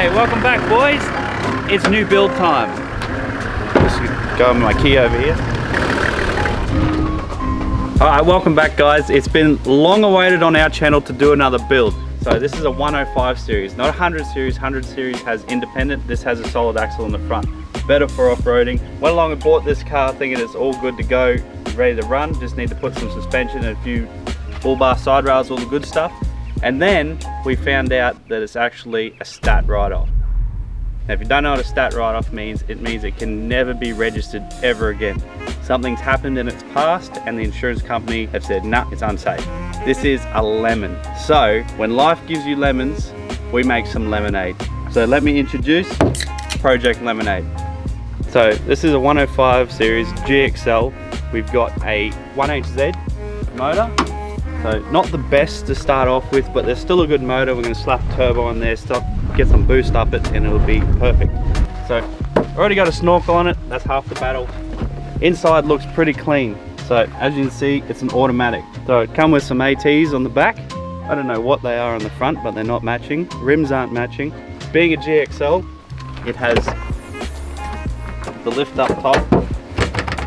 Okay, welcome back, boys. It's new build time. Just go on my key over here. Alright, welcome back, guys. It's been long awaited on our channel to do another build. So this is a 105 series, not a 100 series. 100 series has independent. This has a solid axle in the front. Better for off-roading. Went along and bought this car thinking it's all good to go, ready to run. Just need to put some suspension and a few bull bar side rails, all the good stuff. And then we found out that it's actually a stat write-off. Now if you don't know what a stat write-off means, it means it can never be registered ever again. Something's happened in its past and the insurance company have said, nah, it's unsafe. This is a lemon. So when life gives you lemons, we make some lemonade. So let me introduce Project Lemonade. So this is a 105 series GXL. We've got a 1HZ motor. So not the best to start off with, but there's still a good motor. We're going to slap a turbo on there, get some boost up it, and it'll be perfect. So already got a snorkel on it. That's half the battle. Inside looks pretty clean. So as you can see, it's an automatic. So it comes with some ATs on the back. I don't know what they are on the front, but they're not matching. Rims aren't matching. Being a GXL, it has the lift up top,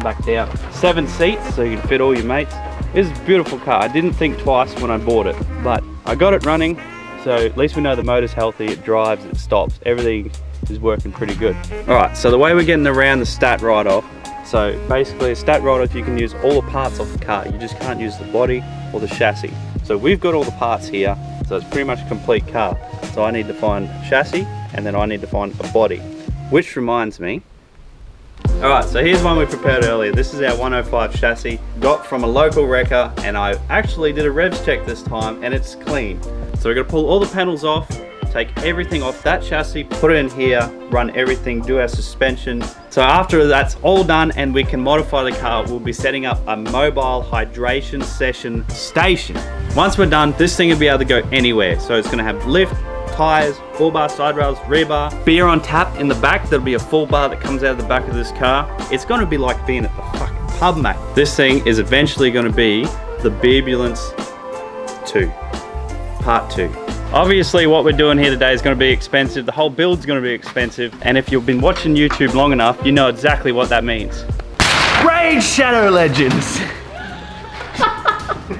back down. 7 seats, so you can fit all your mates. It's a beautiful car. I didn't think twice when I bought it, but I got it running, so at least we know the motor's healthy, it drives, it stops, everything is working pretty good. Alright, so the way we're getting around the stat write-off, so basically a stat write-off, you can use all the parts off the car, you just can't use the body or the chassis. So we've got all the parts here, so it's pretty much a complete car. So I need to find chassis, and then I need to find a body. Which reminds me, alright, so here's one we prepared earlier. This is our 105 chassis, got from a local wrecker, and I actually did a revs check this time and it's clean. So we're going to pull all the panels off, take everything off that chassis, put it in here, run everything, do our suspension. So after that's all done and we can modify the car, we'll be setting up a mobile hydration session station. Once we're done, this thing will be able to go anywhere. So it's going to have lift, tires, full bar side rails, rear bar, beer on tap in the back. There'll be a full bar that comes out of the back of this car. It's going to be like being at the fucking pub, mate. This thing is eventually going to be the Beerbulance 2, part 2. Obviously what we're doing here today is going to be expensive. The whole build's going to be expensive. And if you've been watching YouTube long enough, you know exactly what that means. Raid Shadow Legends!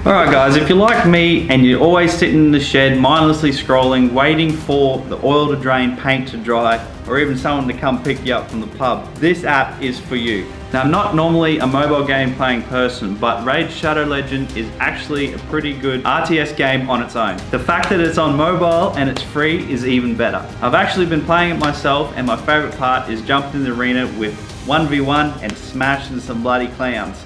Alright guys, if you're like me and you're always sitting in the shed mindlessly scrolling, waiting for the oil to drain, paint to dry, or even someone to come pick you up from the pub, this app is for you. Now I'm not normally a mobile game playing person, but Raid Shadow Legend is actually a pretty good RTS game on its own. The fact that it's on mobile and it's free is even better. I've actually been playing it myself, and my favorite part is jumping in the arena with 1v1 and smashing some bloody clowns.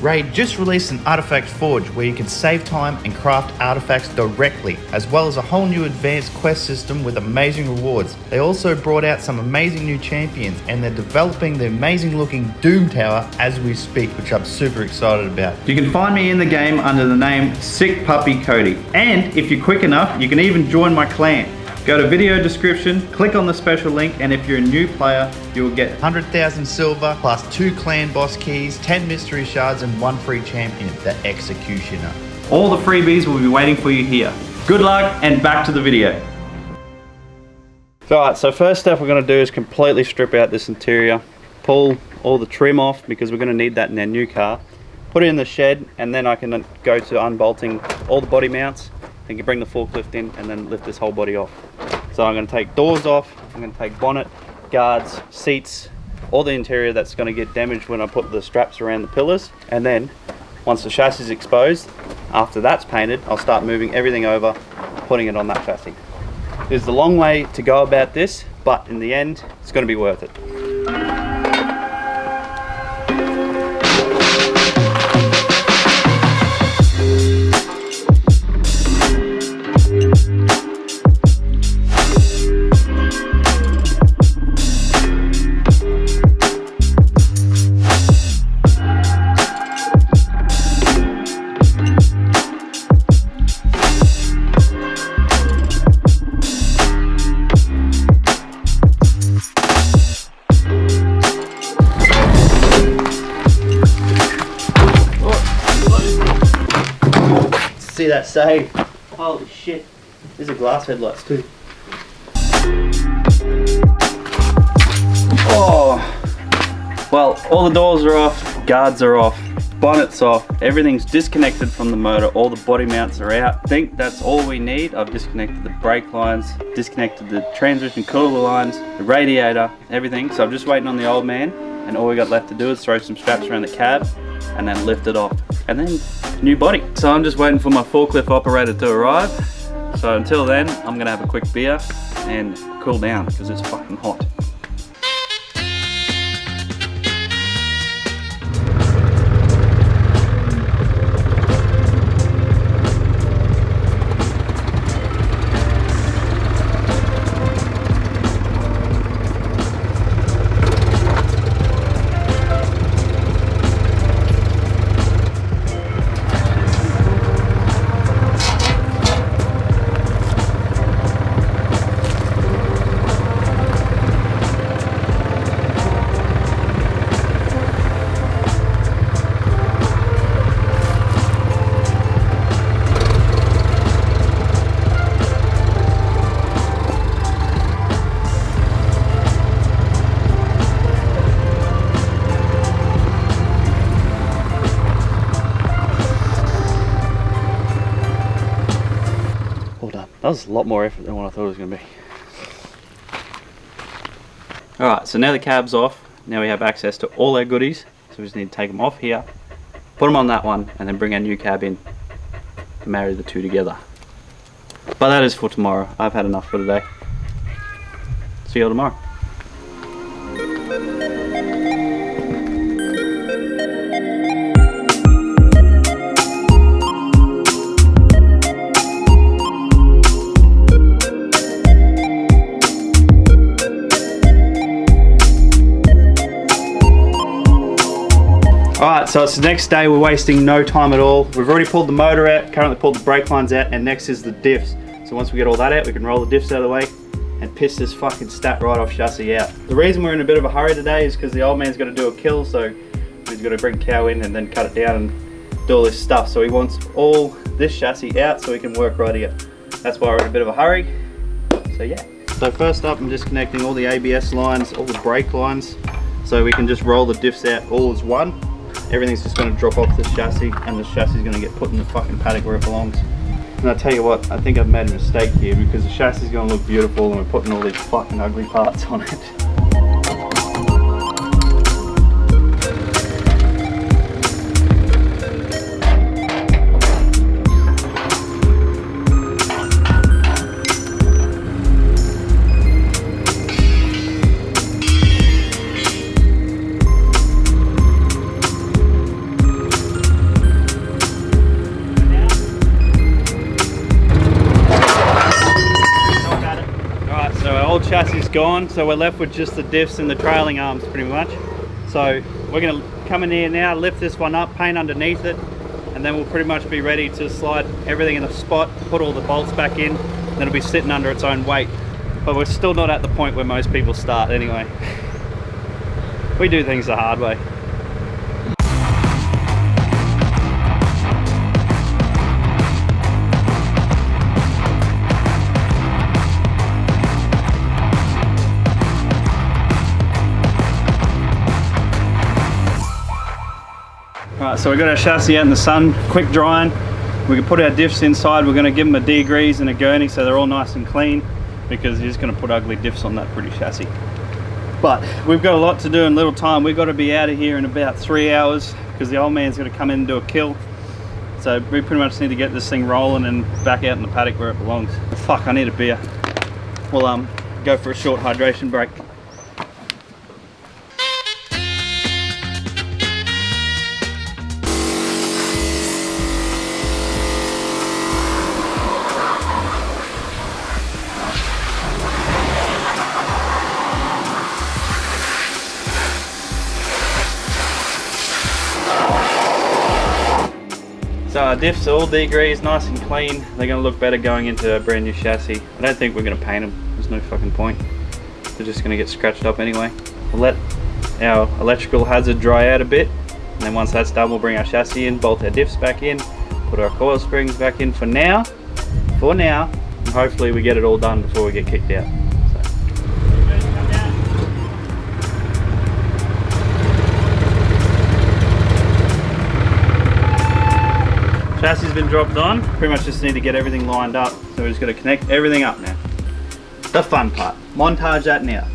Raid just released an Artifact Forge where you can save time and craft artifacts directly, as well as a whole new advanced quest system with amazing rewards. They also brought out some amazing new champions, and they're developing the amazing looking Doom Tower as we speak, which I'm super excited about. You can find me in the game under the name Sick Puppy Cody, and if you're quick enough, you can even join my clan. Go to video description, click on the special link, and if you're a new player, you will get 100,000 silver, plus 2 clan boss keys, 10 mystery shards, and 1 free champion, the Executioner. All the freebies will be waiting for you here. Good luck, and back to the video. Alright, so first step we're going to do is completely strip out this interior, pull all the trim off because we're going to need that in our new car, put it in the shed, and then I can go to unbolting all the body mounts. You can bring the forklift in and then lift this whole body off. So I'm going to take doors off, I'm going to take bonnet, guards, seats, all the interior that's going to get damaged when I put the straps around the pillars. And then once the chassis is exposed, after that's painted, I'll start moving everything over, putting it on that chassis. There's a long way to go about this, but in the end, it's going to be worth it. See that save? Holy shit. These are glass headlights too. Oh, well, all the doors are off, guards are off, bonnet's off, everything's disconnected from the motor, all the body mounts are out. I think that's all we need. I've disconnected the brake lines, disconnected the transmission cooler lines, the radiator, everything. So I'm just waiting on the old man, and all we got left to do is throw some straps around the cab and then lift it off, and then new body. So I'm just waiting for my forklift operator to arrive. So until then, I'm gonna have a quick beer and cool down because it's fucking hot. That was a lot more effort than what I thought it was going to be. Alright, so now the cab's off. Now we have access to all our goodies. So we just need to take them off here, put them on that one, and then bring our new cab in to marry the two together. But that is for tomorrow. I've had enough for today. See you all tomorrow. Alright, so it's the next day. We're wasting no time at all. We've already pulled the motor out, currently pulled the brake lines out, and next is the diffs. So once we get all that out, we can roll the diffs out of the way and piss this fucking stat right off chassis out. The reason we're in a bit of a hurry today is because the old man's got to do a kill, so he's got to bring cow in and then cut it down and do all this stuff. So he wants all this chassis out so he can work right here. That's why we're in a bit of a hurry. So yeah. So first up, I'm disconnecting all the ABS lines, all the brake lines, so we can just roll the diffs out all as one. Everything's just going to drop off this chassis, and this chassis is going to get put in the fucking paddock where it belongs. And I'll tell you what, I think I've made a mistake here because the chassis is going to look beautiful and we're putting all these fucking ugly parts on it. Chassis is gone, so we're left with just the diffs and the trailing arms pretty much. So we're going to come in here now, lift this one up, paint underneath it, and then we'll pretty much be ready to slide everything in the spot, put all the bolts back in, then it'll be sitting under its own weight. But we're still not at the point where most people start anyway. We do things the hard way. Alright, so we've got our chassis out in the sun, quick drying. We can put our diffs inside. We're going to give them a degrease and a gurney so they're all nice and clean, because he's going to put ugly diffs on that pretty chassis. But we've got a lot to do in little time. We've got to be out of here in about 3 hours because the old man's going to come in and do a kill. So we pretty much need to get this thing rolling and back out in the paddock where it belongs. Fuck, I need a beer. We'll go for a short hydration break. So our diffs are all degreased, nice and clean. They're going to look better going into a brand new chassis. I don't think we're going to paint them. There's no fucking point. They're just going to get scratched up anyway. We'll let our electrical hazard dry out a bit, and then once that's done, we'll bring our chassis in, bolt our diffs back in, put our coil springs back in for now, and hopefully we get it all done before we get kicked out. So. Chassis has been dropped on. Pretty much just need to get everything lined up. So we're just going to connect everything up now. The fun part. Montage that now.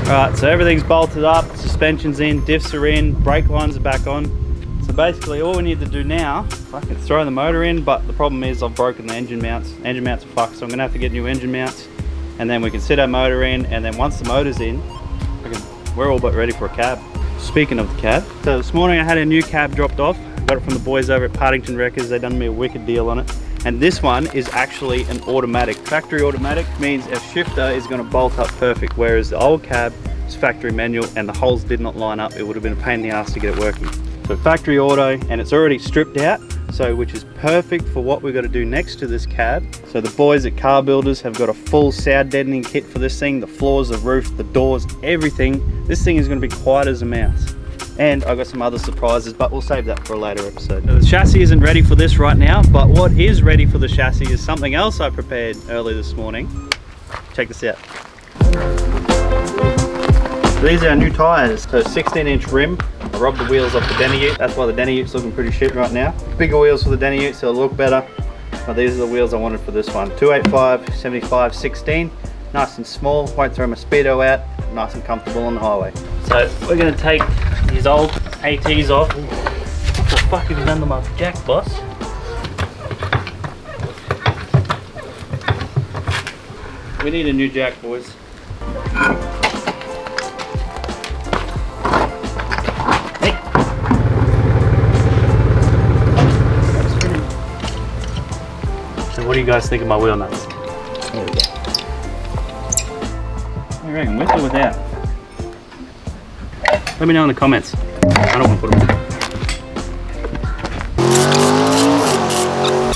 Alright, so everything's bolted up, suspension's in, diffs are in, brake lines are back on. So basically all we need to do now, I can throw the motor in, but the problem is I've broken the engine mounts. Engine mounts are fucked, so I'm gonna have to get new engine mounts, and then we can sit our motor in, and then once the motor's in, we're all but ready for a cab. Speaking of the cab, so this morning I had a new cab dropped off. Got it from the boys over at Partington Wreckers. They done me a wicked deal on it. And this one is actually an automatic. Factory automatic means our shifter is going to bolt up perfect, whereas the old cab is factory manual and the holes did not line up. It would have been a pain in the ass to get it working. So factory auto, and it's already stripped out, so which is perfect for what we're going to do next to this cab. So the boys at Car Builders have got a full sound deadening kit for this thing. The floors, the roof, the doors, everything. This thing is going to be quiet as a mouse. And I've got some other surprises, but we'll save that for a later episode. So the chassis isn't ready for this right now, but what is ready for the chassis is something else I prepared early this morning. Check this out. So these are our new tyres. So 16-inch rim. I robbed the wheels off the Denny Ute. That's why the Denny Ute's looking pretty shit right now. Bigger wheels for the Denny Ute, so it'll look better. But these are the wheels I wanted for this one. 285, 75, 16. Nice and small, won't throw my speedo out. Nice and comfortable on the highway. So we're gonna take these old ATs off. What the fuck have you done to my jack, boss? We need a new jack, boys. Hey. So what do you guys think of my wheel nuts? There we go. What do you reckon, with or without? Let me know in the comments. I don't want to put them on.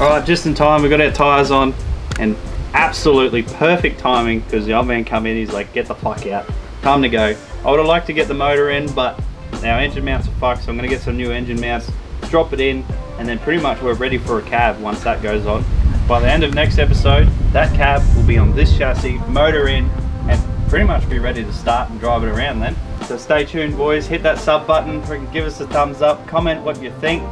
Alright, just in time, we got our tyres on, and absolutely perfect timing because the old man come in, he's like, get the fuck out. Time to go. I would have liked to get the motor in, but our engine mounts are fucked, so I'm going to get some new engine mounts, drop it in, and then pretty much we're ready for a cab once that goes on. By the end of next episode, that cab will be on this chassis, motor in, and pretty much be ready to start and drive it around then. So stay tuned, boys. Hit that sub button, freaking give us a thumbs up, comment what you think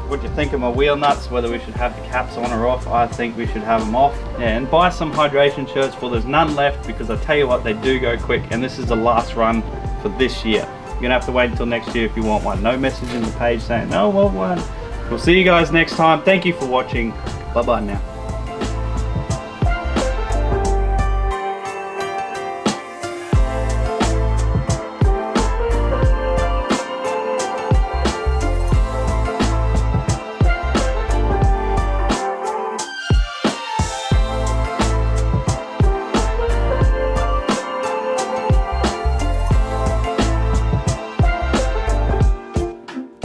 of my wheel nuts, whether we should have the caps on or off. I think we should have them off. And buy some hydration shirts, for there's none left, because I tell you what, they do go quick, and this is the last run for this year. You're gonna have to wait until next year if you want one. No message in the page saying, no, I want one. We'll see you guys next time. Thank you for watching. Bye bye now.